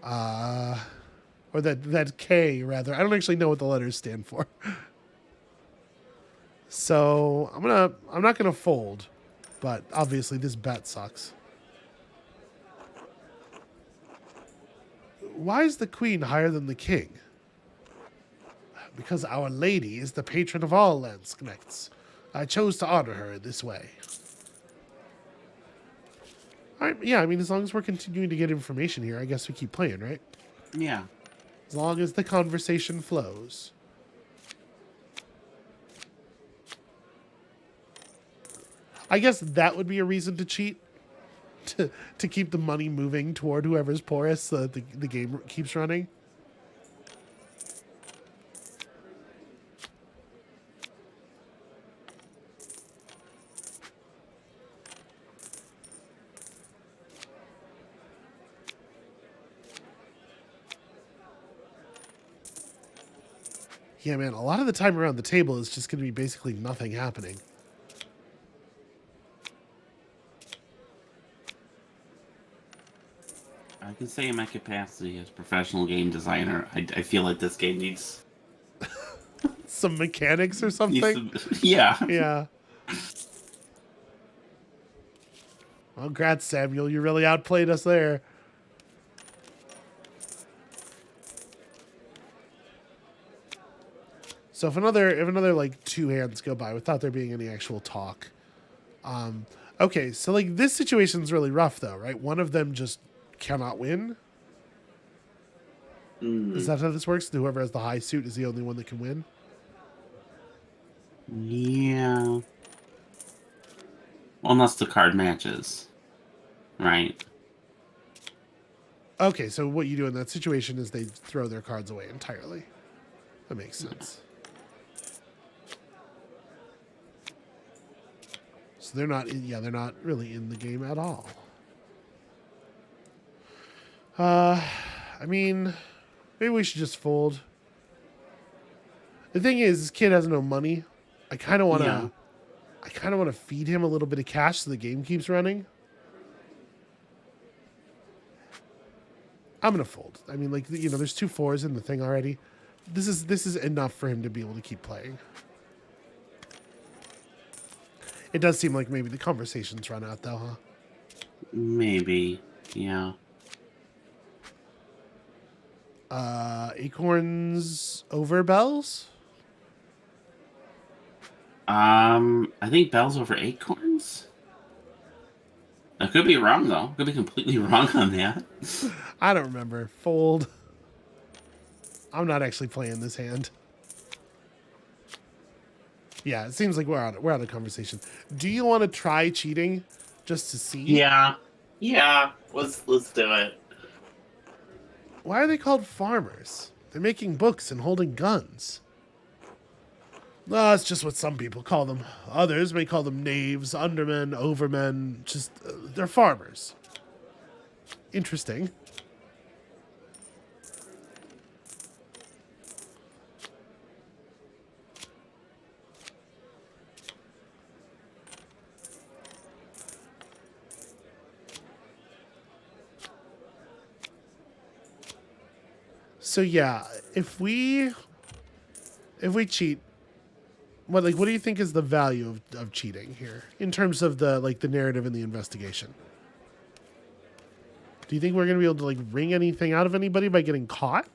Or that K, rather. I don't actually know what the letters stand for. So, I'm not gonna fold, but obviously this bet sucks. Why is the queen higher than the king? Because Our Lady is the patron of all landsknechts. I chose to honor her in this way. Yeah, I mean, as long as we're continuing to get information here, I guess we keep playing, right? Yeah. As long as the conversation flows. I guess that would be a reason to cheat. To keep the money moving toward whoever's poorest so that the game keeps running. Yeah, man, a lot of the time around the table is just going to be basically nothing happening. I can say in my capacity as professional game designer, I feel like this game needs... Some mechanics or something? Yeah. Yeah. Well, congrats, Samuel. You really outplayed us there. So if another like 2 hands go by without there being any actual talk. Okay, so like this situation's really rough though, right? One of them just cannot win. Is that how this works? Whoever has the high suit is the only one that can win? Yeah. Unless the card matches. Right. Okay, so what you do in that situation is they throw their cards away entirely. That makes sense. So they're not they're not really in the game at all. I mean, maybe we should just fold. The thing is, this kid has no money. I kind of want to feed him a little bit of cash so the game keeps running. I'm gonna fold. I mean, like, you know, there's 2 4s in the thing already. This is enough for him to be able to keep playing. It does seem like maybe the conversation's run out, though, huh? Maybe, yeah. Acorns over bells? I think bells over acorns? I could be wrong, though. I could be completely wrong on that. I don't remember. Fold. I'm not actually playing this hand. Yeah, it seems like we're out of conversation. Do you want to try cheating just to see? Yeah. Yeah. Let's do it. Why are they called farmers? They're making books and holding guns. No, that's just what some people call them. Others may call them knaves, undermen, overmen. Just, they're farmers. Interesting. So yeah, if we cheat, what do you think is the value of cheating here in terms of the narrative and the investigation? Do you think we're gonna be able to wring anything out of anybody by getting caught?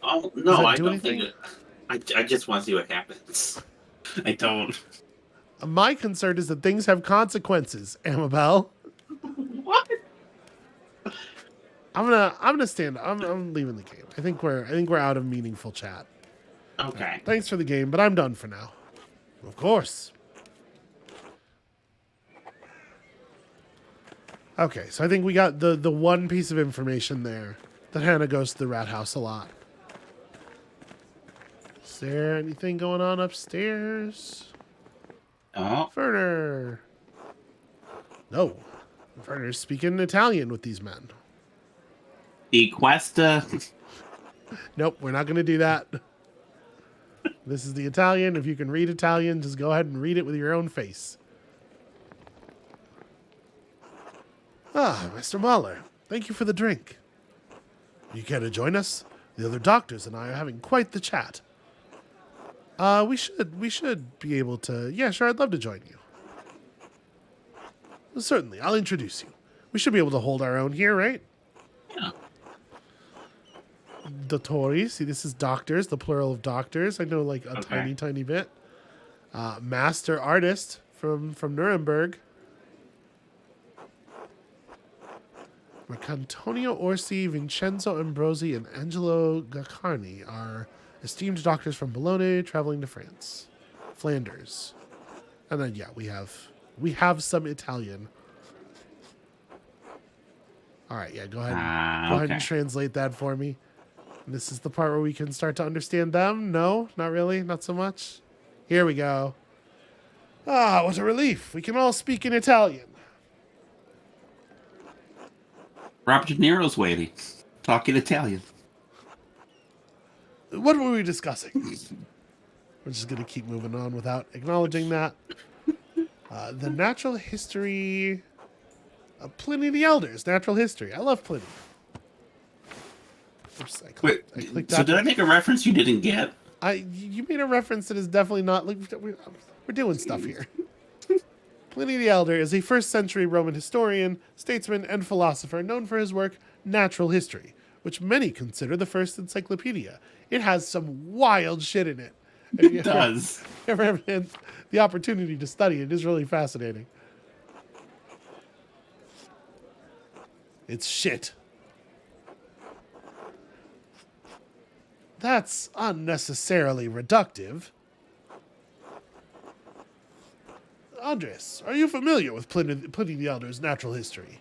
Oh no, I don't anything? think it. I just want to see what happens. I don't. My concern is that things have consequences, Amabel. What? I'm gonna stand. I'm leaving the game. I think we're out of meaningful chat. Okay. Thanks for the game, but I'm done for now. Of course. Okay, so I think we got the one piece of information there that Hannah goes to the rat house a lot. Is there anything going on upstairs? Oh. Ferner. No. Ferner's speaking Italian with these men. The Questa. Nope, we're not going to do that. This is the Italian. If you can read Italian, just go ahead and read it with your own face. Ah, Mr. Mahler, thank you for the drink. You care to join us? The other doctors and I are having quite the chat. We should be able to... Yeah, sure, I'd love to join you. Well, certainly, I'll introduce you. We should be able to hold our own here, right? Yeah. Dottori, see, this is doctors, the plural of doctors. I know a tiny bit. Master artist from Nuremberg. Marcantonio Orsi, Vincenzo Ambrosi, and Angelo Gaccarni are esteemed doctors from Bologna traveling to France. Flanders. And then, yeah, we have some Italian. All right, yeah, go ahead and translate that for me. And this is the part where we can start to understand them. No, not really, not so much. Here we go. Ah, what a relief. We can all speak in Italian. Robert De Niro's waiting. Talking Italian. What were we discussing? We're just going to keep moving on without acknowledging that. The natural history... Pliny the Elder's natural history. I love Pliny. Oops, I clicked so did I make a reference you didn't get? You made a reference that is definitely not... We're doing stuff here. Pliny the Elder is a 1st century Roman historian, statesman, and philosopher known for his work Natural History, which many consider the first encyclopedia. It has some wild shit in it. It does. If you ever had the opportunity to study it, is really fascinating. It's shit. That's unnecessarily reductive. Andres, are you familiar with Pliny the Elder's natural history?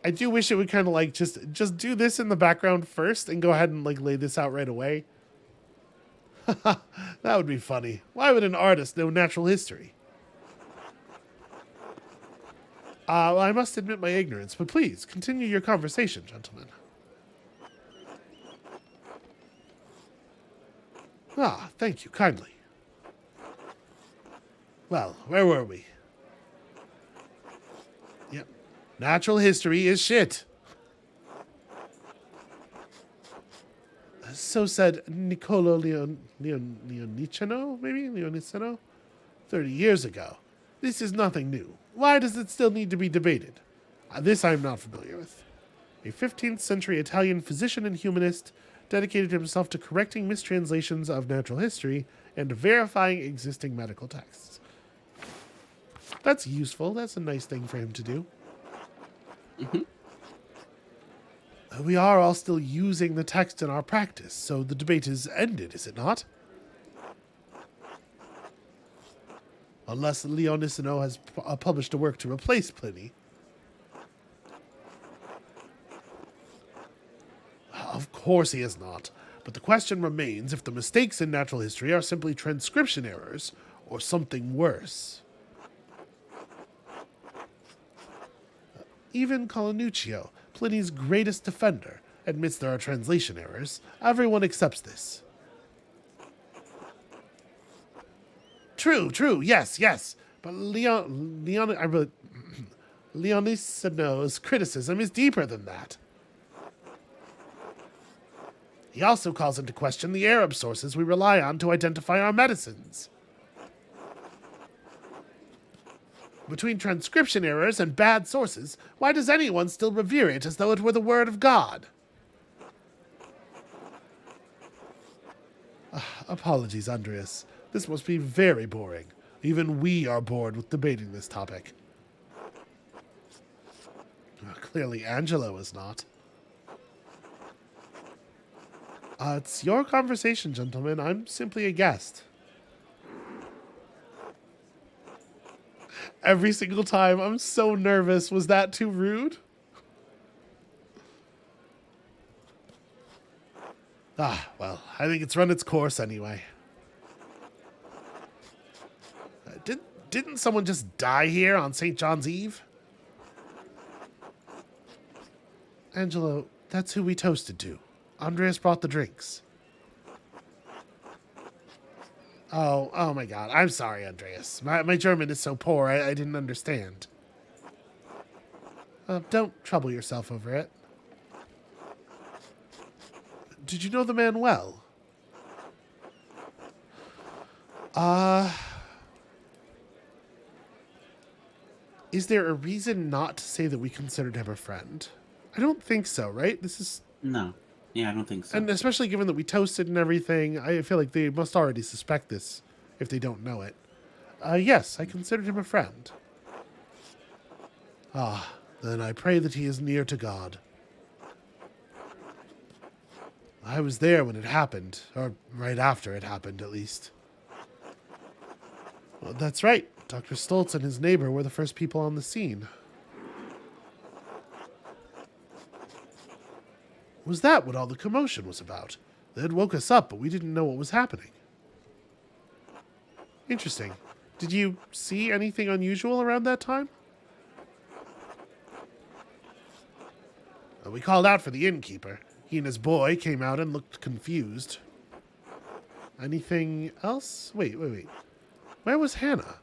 I do wish it would kind of just do this in the background first and go ahead and lay this out right away. That would be funny. Why would an artist know natural history? Well, I must admit my ignorance, but please continue your conversation, gentlemen. Ah, thank you kindly. Well, where were we? Yep. Natural history is shit. So said Niccolo Leoniceno, maybe? Leoniceno? 30 years ago. This is nothing new. Why does it still need to be debated? This I'm not familiar with. A 15th century Italian physician and humanist dedicated himself to correcting mistranslations of natural history and verifying existing medical texts. That's useful. That's a nice thing for him to do. Hmm. We are all still using the text in our practice, so the debate is ended, is it not? Unless Leonicino has published a work to replace Pliny. Of course he has not. But the question remains if the mistakes in natural history are simply transcription errors or something worse. Even Colonuccio, Pliny's greatest defender, admits there are translation errors. Everyone accepts this. True, yes. But Leonicino's criticism is deeper than that. He also calls into question the Arab sources we rely on to identify our medicines. Between transcription errors and bad sources, why does anyone still revere it as though it were the word of God? Apologies, Andreas. This must be very boring. Even we are bored with debating this topic. Clearly Angelo is not. It's your conversation, gentlemen. I'm simply a guest. Every single time, I'm so nervous. Was that too rude? Well, I think it's run its course anyway. Didn't someone just die here on St. John's Eve? Angelo, that's who we toasted to. Andreas brought the drinks. Oh my god. I'm sorry, Andreas. My German is so poor, I didn't understand. Don't trouble yourself over it. Did you know the man well? Is there a reason not to say that we considered him a friend? I don't think so, right? This is... No. Yeah, I don't think so. And especially given that we toasted and everything, I feel like they must already suspect this if they don't know it. Yes, I considered him a friend. Then I pray that he is near to God. I was there when it happened, or right after it happened, at least. Well, that's right. Dr. Stoltz and his neighbor were the first people on the scene. Was that what all the commotion was about? They had woke us up, but we didn't know what was happening. Interesting. Did you see anything unusual around that time? We called out for the innkeeper. He and his boy came out and looked confused. Anything else? Wait. Where was Hannah?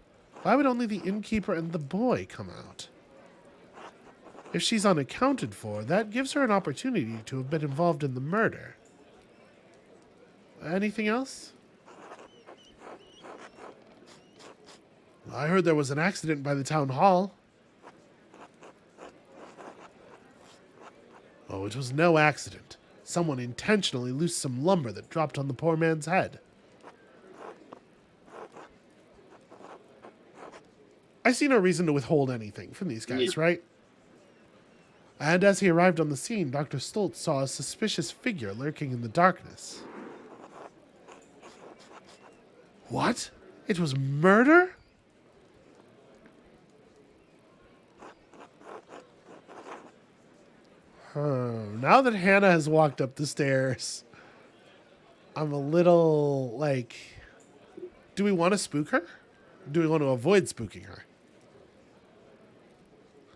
Why would only the innkeeper and the boy come out? If she's unaccounted for, that gives her an opportunity to have been involved in the murder. Anything else? I heard there was an accident by the town hall. Oh, it was no accident. Someone intentionally loosed some lumber that dropped on the poor man's head. I see no reason to withhold anything from these guys, right? And as he arrived on the scene, Dr. Stoltz saw a suspicious figure lurking in the darkness. What? It was murder? Now that Hannah has walked up the stairs, I'm a little, like... Do we want to spook her? Do we want to avoid spooking her?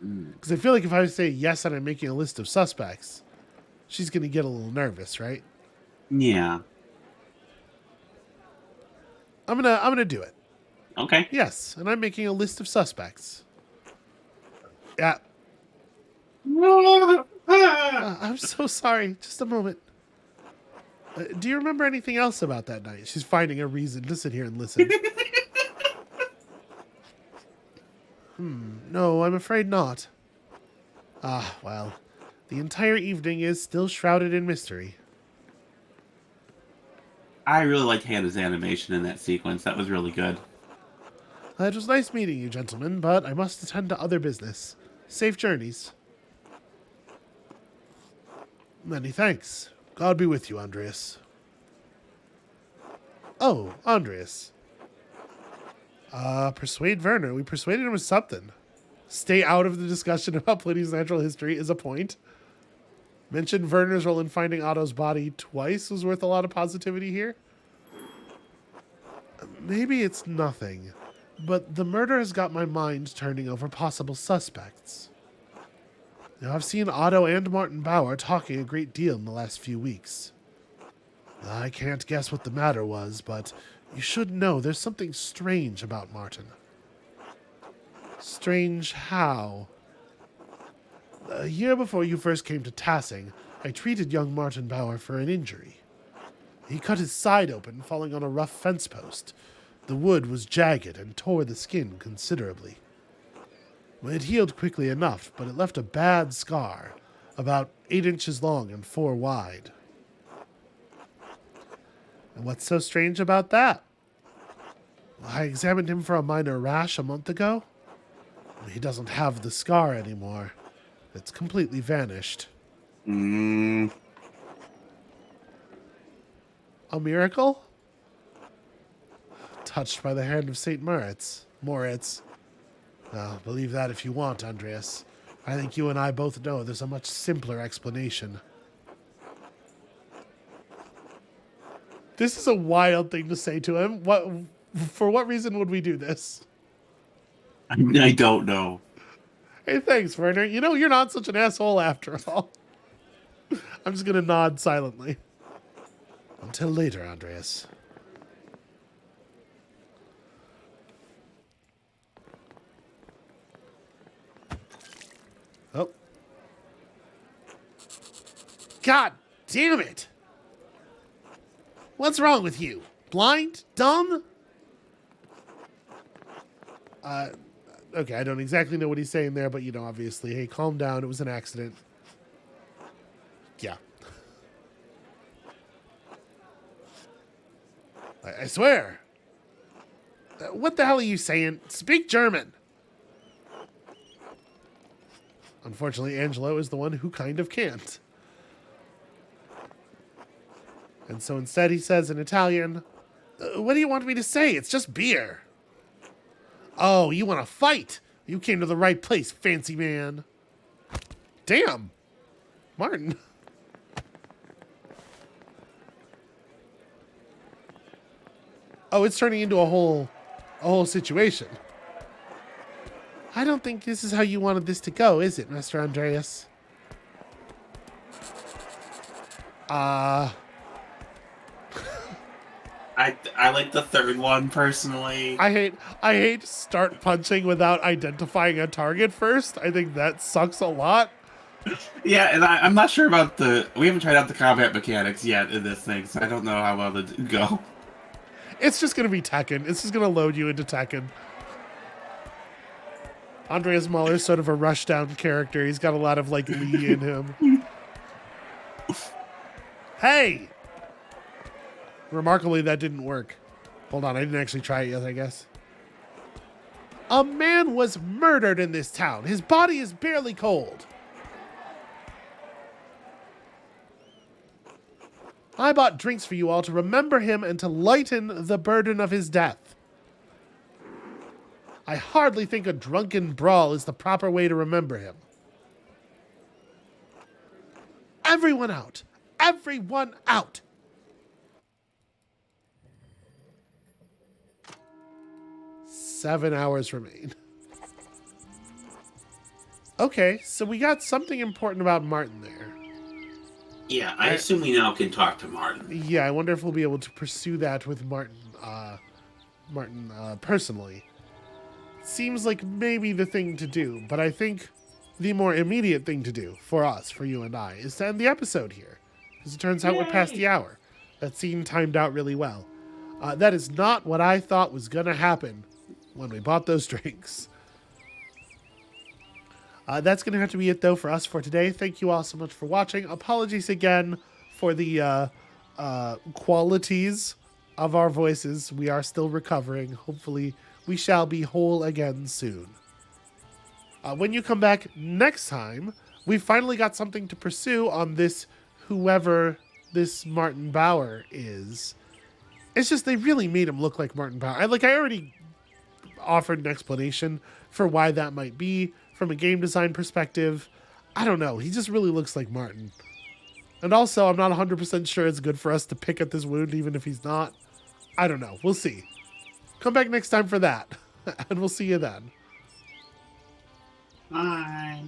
Because I feel like if I say yes and I'm making a list of suspects, she's going to get a little nervous, right? Yeah. I'm gonna do it. Okay. Yes, and I'm making a list of suspects. Yeah. I'm so sorry. Just a moment. Do you remember anything else about that night? She's finding a reason to sit here and listen. No, I'm afraid not. Well, the entire evening is still shrouded in mystery. I really liked Hannah's animation in that sequence. That was really good. It was nice meeting you, gentlemen, but I must attend to other business. Safe journeys. Many thanks. God be with you, Andreas. Oh, Andreas. Persuade Werner. We persuaded him with something. Stay out of the discussion about Pliny's natural history is a point. Mention Werner's role in finding Otto's body twice was worth a lot of positivity here. Maybe it's nothing, but the murder has got my mind turning over possible suspects. Now, I've seen Otto and Martin Bauer talking a great deal in the last few weeks. I can't guess what the matter was, but you should know there's something strange about Martin. Strange how? A year before you first came to Tassing, I treated young Martin Bauer for an injury. He cut his side open, falling on a rough fence post. The wood was jagged and tore the skin considerably. It healed quickly enough, but it left a bad scar, about 8 inches long and 4 wide. And what's so strange about that? I examined him for a minor rash a month ago. He doesn't have the scar anymore. It's completely vanished. A miracle? Touched by the hand of St. Moritz. Well, believe that if you want, Andreas. I think you and I both know there's a much simpler explanation. This is a wild thing to say to him. For what reason would we do this? I don't know. Hey, thanks, Werner. You know, you're not such an asshole after all. I'm just going to nod silently. Until later, Andreas. Oh. God damn it! What's wrong with you? Blind? Dumb? Okay, I don't exactly know what he's saying there, but, you know, obviously, hey, calm down. It was an accident. Yeah. I swear. What the hell are you saying? Speak German. Unfortunately, Angelo is the one who kind of can't. And so instead he says in Italian, what do you want me to say? It's just beer. Oh, you want to fight? You came to the right place, fancy man. Damn. Martin. Oh, it's turning into a whole situation. I don't think this is how you wanted this to go, is it, Master Andreas? I like the third one personally. I hate start punching without identifying a target first. I think that sucks a lot. Yeah, and I'm not sure about we haven't tried out the combat mechanics yet in this thing, so I don't know how well it'll go. It's just going to be Tekken. It's just going to load you into Tekken. Andreas Mahler's sort of a rushdown character. He's got a lot of, like, Lee in him. Hey! Remarkably, that didn't work. Hold on, I didn't actually try it yet, I guess. A man was murdered in this town. His body is barely cold. I bought drinks for you all to remember him and to lighten the burden of his death. I hardly think a drunken brawl is the proper way to remember him. Everyone out! Everyone out! Seven hours remain. Okay, so we got something important about Martin there. Yeah, I assume we now can talk to Martin. Yeah, I wonder if we'll be able to pursue that with Martin personally. Seems like maybe the thing to do, but I think the more immediate thing to do for us, for you and I, is to end the episode here. Because it turns out we're past the hour. That scene timed out really well. That is not what I thought was going to happen when we bought those drinks. That's going to have to be it, though, for us for today. Thank you all so much for watching. Apologies again for the qualities of our voices. We are still recovering. Hopefully we shall be whole again soon. When you come back next time, we finally got something to pursue on this whoever this Martin Bauer is. It's just they really made him look like Martin Bauer. I already offered an explanation for why that might be from a game design perspective. I don't know. He just really looks like Martin. And also, I'm not 100% sure it's good for us to pick at this wound, even if he's not. I don't know. We'll see. Come back next time for that. And we'll see you then. Bye.